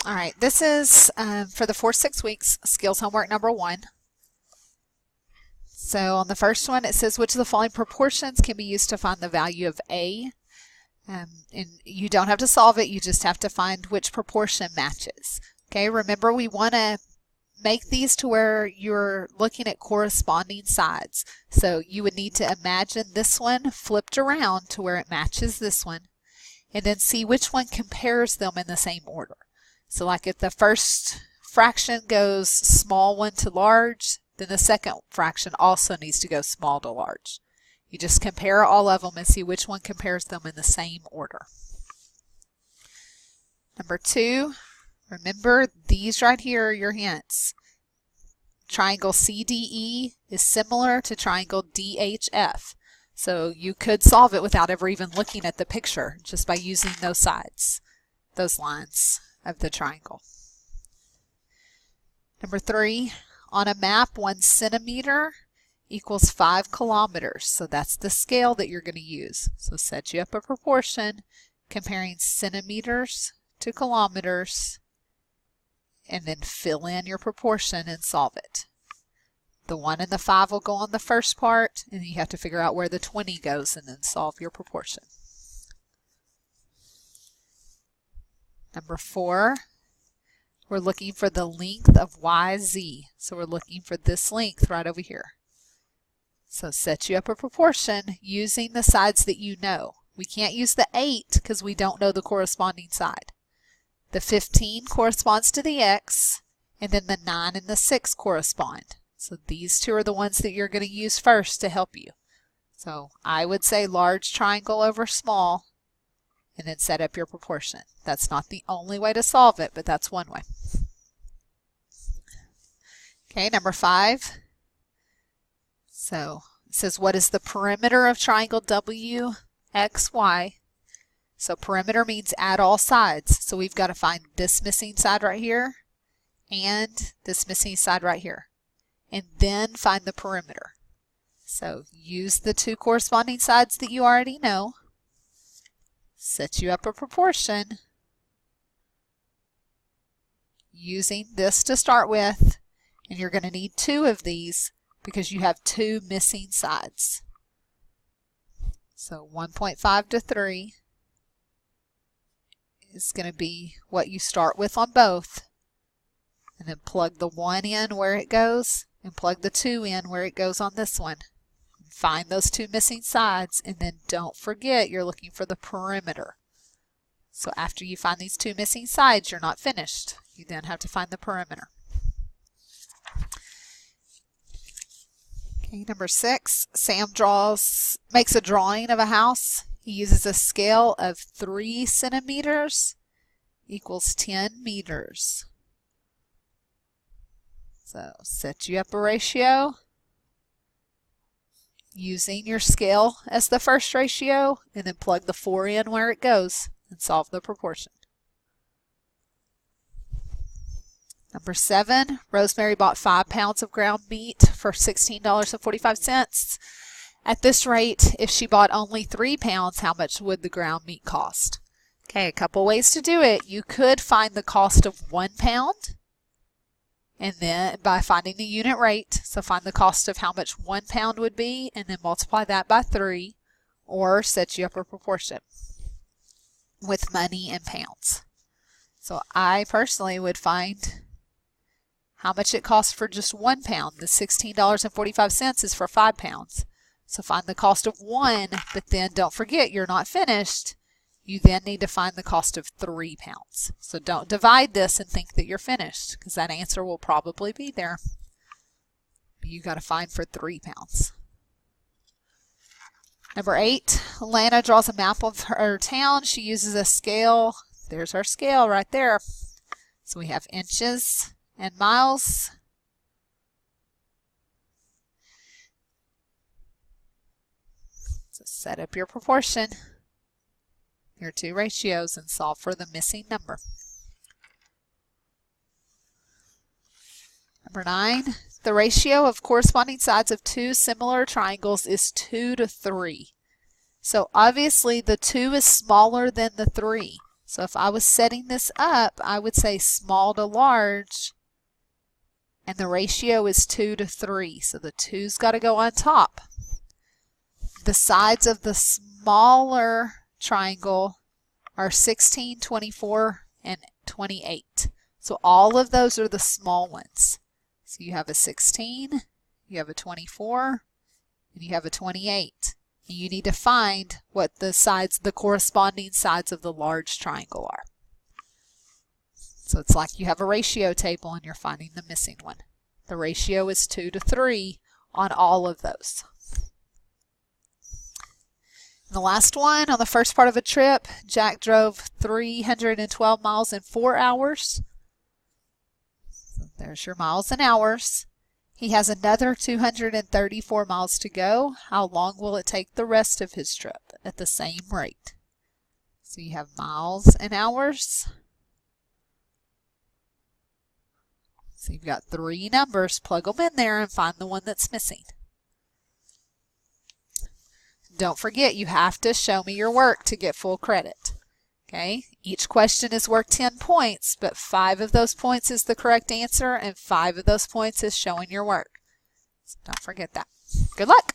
All right, this is for the 4-6 weeks, skills homework number 1. So on the first one, it says, which of the following proportions can be used to find the value of A? And you don't have to solve it, you just have to find which proportion matches. Okay, remember we want to make these to where you're looking at corresponding sides. So you would need to imagine this one flipped around to where it matches this one, and then see which one compares them in the same order. So like if the first fraction goes small 1 to large, then the second fraction also needs to go small to large. You just compare all of them and see which one compares them in the same order. Number 2, remember these right here are your hints. Triangle CDE is similar to triangle DHF. So you could solve it without ever even looking at the picture, just by using those sides, those lines of the triangle. Number 3, on a map, 1 centimeter equals 5 kilometers. So that's the scale that you're going to use. So set you up a proportion comparing centimeters to kilometers, and then fill in your proportion and solve it. The 1 and the 5 will go on the first part, and you have to figure out where the 20 goes and then solve your proportion. Number 4, we're looking for the length of YZ. So we're looking for this length right over here. So set you up a proportion using the sides that you know. We can't use the 8 because we don't know the corresponding side. The 15 corresponds to the X, and then the 9 and the 6 correspond. So these two are the ones that you're going to use first to help you. So I would say large triangle over small, and then set up your proportion. That's not the only way to solve it, but that's one way. Okay, number 5. So it says, what is the perimeter of triangle WXY? So perimeter means add all sides. So we've got to find this missing side right here and this missing side right here, and then find the perimeter. So use the 2 corresponding sides that you already know. Set you up a proportion using this to start with, and you're going to need 2 of these because you have 2 missing sides. So 1.5 to 3 is going to be what you start with on both, and then plug the 1 in where it goes and plug the 2 in where it goes on this one. Find those 2 missing sides, and then don't forget you're looking for the perimeter. So after you find these 2 missing sides, you're not finished. You then have to find the perimeter. Okay, number 6, Sam makes a drawing of a house. He uses a scale of 3 centimeters equals 10 meters. So set you up a ratio using your scale as the first ratio, and then plug the 4 in where it goes and solve the proportion. Number 7, Rosemary bought 5 pounds of ground meat for $16.45. At this rate, if she bought only 3 pounds, how much would the ground meat cost? Okay, a couple ways to do it. You could find the cost of 1 pound, and then by finding the unit rate, so find the cost of how much 1 pound would be, and then multiply that by 3, or set you up a proportion with money and pounds. So I personally would find how much it costs for just 1 pound. The $16.45 is for 5 pounds. So find the cost of 1, but then don't forget you're not finished. You then need to find the cost of 3 pounds. So don't divide this and think that you're finished, because that answer will probably be there. You got to find for 3 pounds. Number 8, Lana draws a map of her town. She uses a scale. There's our scale right there. So we have inches and miles. So set up your proportion, your 2 ratios, and solve for the missing number. Number 9, the ratio of corresponding sides of 2 similar triangles is 2 to 3. So obviously the 2 is smaller than the 3. So if I was setting this up, I would say small to large, and the ratio is 2 to 3. So the 2's got to go on top. The sides of the smaller triangle are 16, 24, and 28. So all of those are the small ones. So you have a 16, you have a 24, and you have a 28. And you need to find what the corresponding sides of the large triangle are. So it's like you have a ratio table and you're finding the missing one. The ratio is 2 to 3 on all of those. And the last one, on the first part of a trip, Jack drove 312 miles in 4 hours. So there's your miles and hours. He has another 234 miles to go. How long will it take the rest of his trip at the same rate? So you have miles and hours. So you've got 3 numbers. Plug them in there and find the one that's missing. Don't forget, you have to show me your work to get full credit. Okay, each question is worth 10 points, but 5 of those points is the correct answer, and 5 of those points is showing your work. So don't forget that. Good luck.